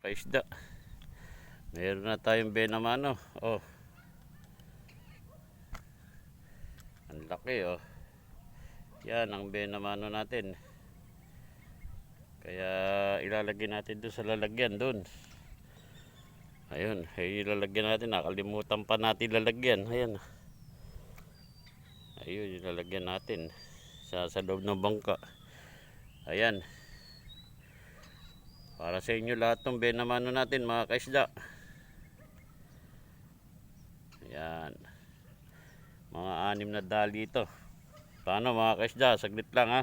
kaisda. Meron na tayong benamano. Oh. Ang laki oh. Yan ang benamano natin. Kaya ilalagay natin doon sa lalagyan doon. Ayun, ilalagyan natin. Nakalimutan pa natin lalagyan. Ayan. Ayun, ilalagyan natin sa loob ng bangka. Ayan. Para sa inyo lahat ng benamano natin mga kaisda. Ayan. Mga 6 na dali ito. Paano mga kaisda? Saglit lang ha.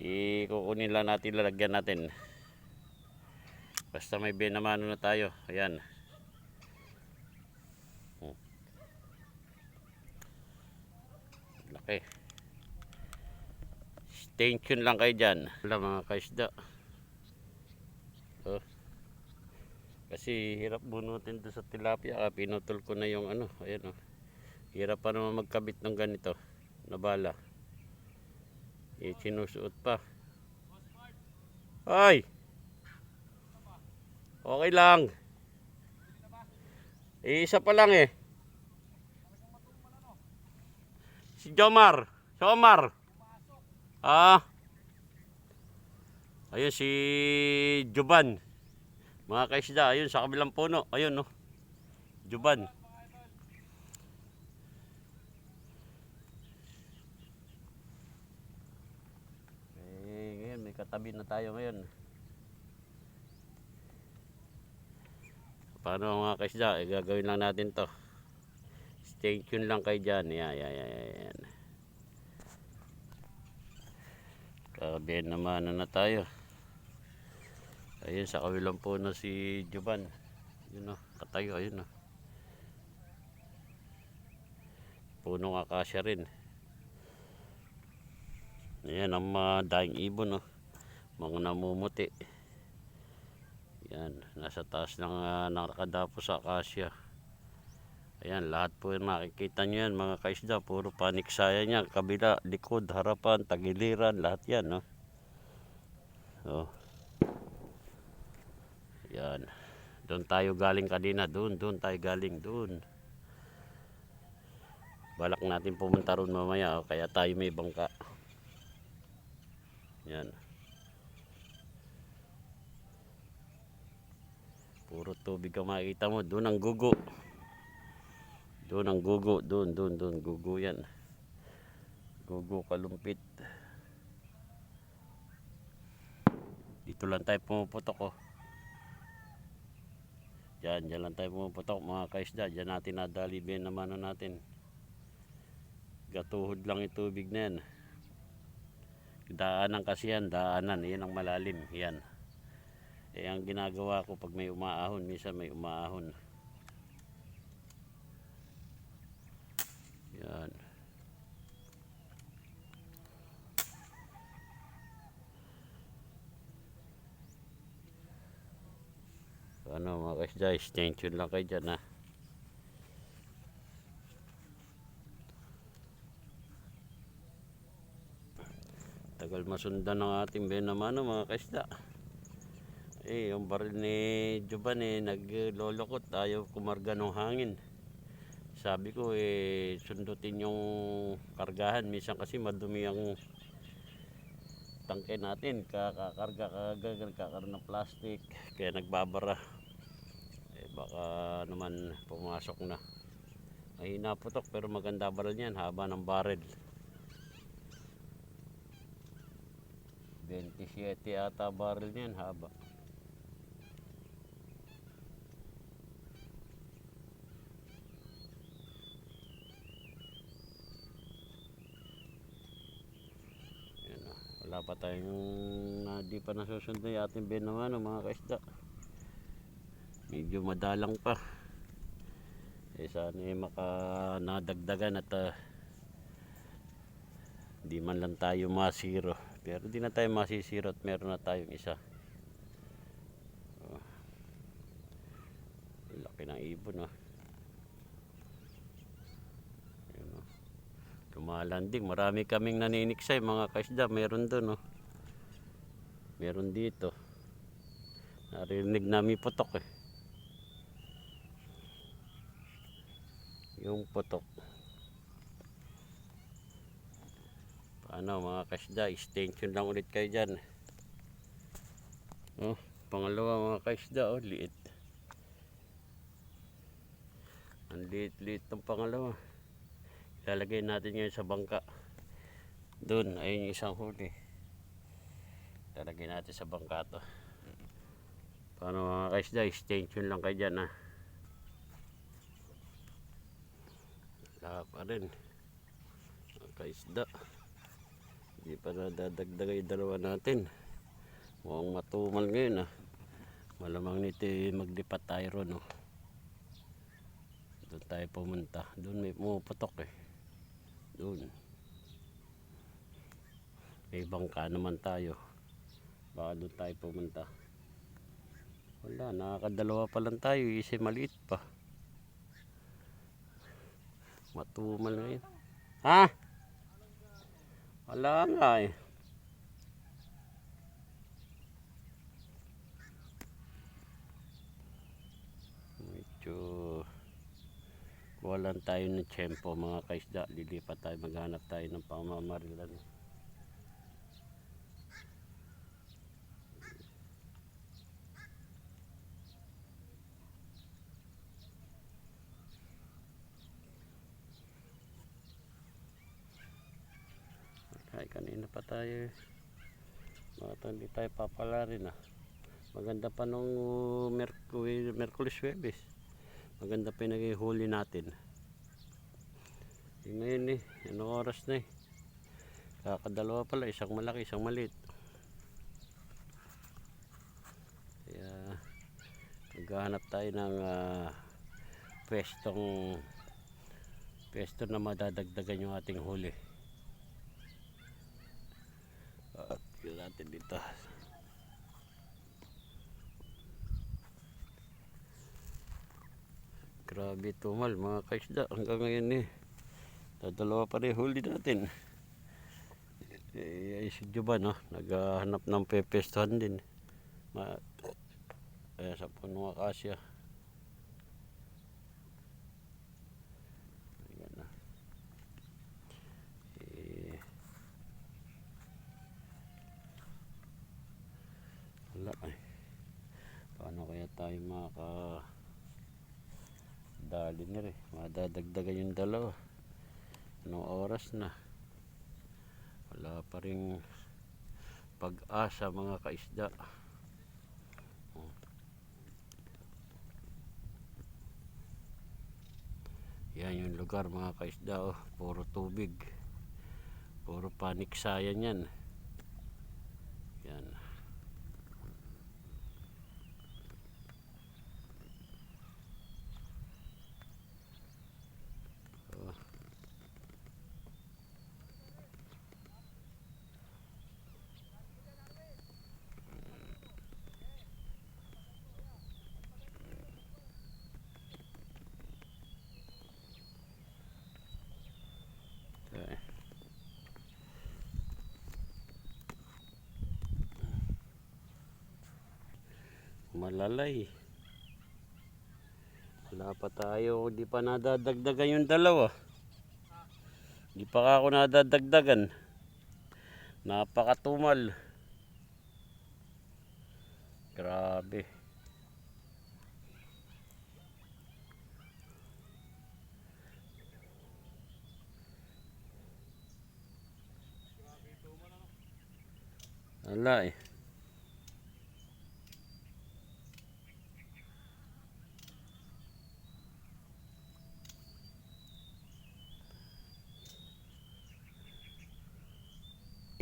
Ikukunin lang natin, lalagyan natin. Basta may benamano na tayo. Ayan. Laki. Stay tuned lang kayo dyan. Wala mga kaisda. Oh. Kasi hirap bunutin doon sa tilapia. Pinutol ko na yung ano. Ayan oh. Hirap pa naman magkabit ng ganito na bala. Sinusuot pa. Ay! Okay lang. Isa pa lang eh. Si Jomar. Jomar. Ayun si Juban. Mga kaisda, ayun sa kabilang puno. Ayun no. Juban. Ngayon may katabi na tayo ngayon. Paano mga kaisda? Gagawin lang natin to. Stay tuned lang kayo dyan. Yan. Kabihan naman na tayo. Ayun sa kabilang puno si Juban. Yun o, katayo. Ayun o. Punong akasya rin. Ayan ang daing ibon o. Mga namumuti. Yan, nasa taas ng nakadapo sa akasya. Ayan, lahat po yung makikita nyo yan mga kaisda. Puro paniksaya niya. Kabila, likod, harapan, tagiliran, lahat yan no. Oh. Yan. Doon tayo galing kanina. Doon tayo galing. Doon. Balak natin pumunta ron mamaya. Kaya tayo may bangka. Yan. Puro tubig ang makikita mo. Doon ang gugo. Doon ang gugo. Doon. Gugo yan. Gugo kalumpit. Dito lang tayo pumuputok oh. Diyan lang tayo pumuputok mga kaisda. Diyan natin nadali benamano natin. Gatuhod lang yung tubig na yan. Daanan kasi yan. Daanan. Yan ang malalim. Yan. Ang ginagawa ko pag may umaahon. Minsan may umaahon. Yan. Ano mga kaisda, stay tuned lang kayo dyan ha. Tagal masundan ng ating benamano mga kaisda. Yung baril ni Juban naglolokot, ayaw kumarga ng hangin. Sabi ko sundutin yung kargahan. Minsan kasi madumi ang tangke natin. Kakakarga ng plastic. Kaya nagbabara. Baka naman pumasok na. Mahina putok pero maganda baril niyan. Haba ng baril. 27 ata baril niyan. Haba. Wala pa tayong di pa nasusunod yung ating benamano mga kaisda. Medyo madalang pa. Sana nadagdagan at di man lang tayo masiro. Pero di na tayo masisiro at meron na tayong isa. Laki ng ibon Lumalanding. Marami kaming naniniksay mga kaisda. Meron doon Meron dito. Narinig namin putok eh. Yung putok. Paano mga kaisda, extension lang ulit kayo dyan. Oh, pangalawa mga kaisda, oh, liit. Ang liit-liit ng pangalawa. Ilalagay natin ngayon sa bangka. Doon, ayun yung isang huli. Ilalagay natin sa bangka to. Paano mga kaisda, extension lang kayo dyan ha. Wala pa rin. Mga kaisda. Hindi pa nadadagdagan yung dalawa natin. Mukhang matumal ngayon ha. Malamang nito maglipat tayo ron. Oh. Doon tayo pumunta. Doon may pumuputok eh. Doon. May bangka naman tayo. Baka doon tayo pumunta. Wala, nakakadalawa pa lang tayo. Isa maliit pa. Matumal ngayon. Ha? Wala nga eh. Medyo walan tayo ng tiyempo mga kaisda. Lilipat tayo, maghanap tayo ng pamamarilan. Ay, kanina pa tayo. Bakit hindi tayo papala rin ah. Maganda pa nung Merkulis Huwebes. Maganda pa yung naging huli natin. Yung ngayon eh, anong oras na eh. Kakadalawa pala, isang malaki, isang maliit. Kaya maghahanap tayo ng pwesto na madadagdagan yung ating huli. Yun natin dito. Grabe tumal mga kaisda hanggang ngayon eh. Dalawa pa rin huli natin. Eh, si Juba no, naghahanap ng pepestuhan din. Sa punong akasya. Ayan na. Wala eh. Paano kaya tayo dali na rin, madadagdagan yung dalawa. Anong oras na? Wala pa rin pag-asa mga kaisda. Yan yung lugar mga kaisda oh. Puro tubig, puro paniksayan yan. Yan. Malalay. Wala pa tayo, di pa nadadagdagan yung dalawa. Di pa ako nadadagdagan. Napakatumal. Grabe. Wala eh.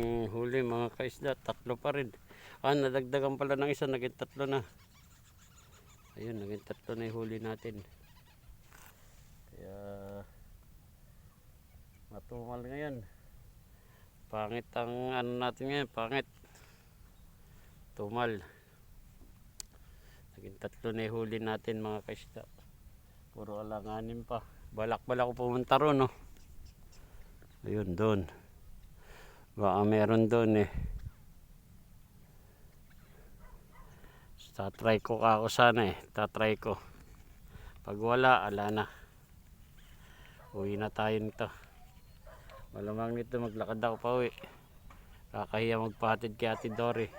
Huli mga kaisda, tatlo pa rin. Nadagdagan pala ng isa, naging tatlo na. Ayun, naging tatlo na yung huli natin. Kaya matumal ngayon. Pangit ang ano natin ngayon, pangit. Tumal. Naging tatlo na yung huli natin mga kaisda. Puro alanganin pa. Balak-balak ko pumunta ron, no? Ayun, doon. Baka meron doon eh. Tatry ko ako sana eh. Tatry ko. Pag wala, ala na. Uwi na tayo nito. Malamang nito maglakad ako pa uwi. Kakahiya magpatid kay Ate Dory.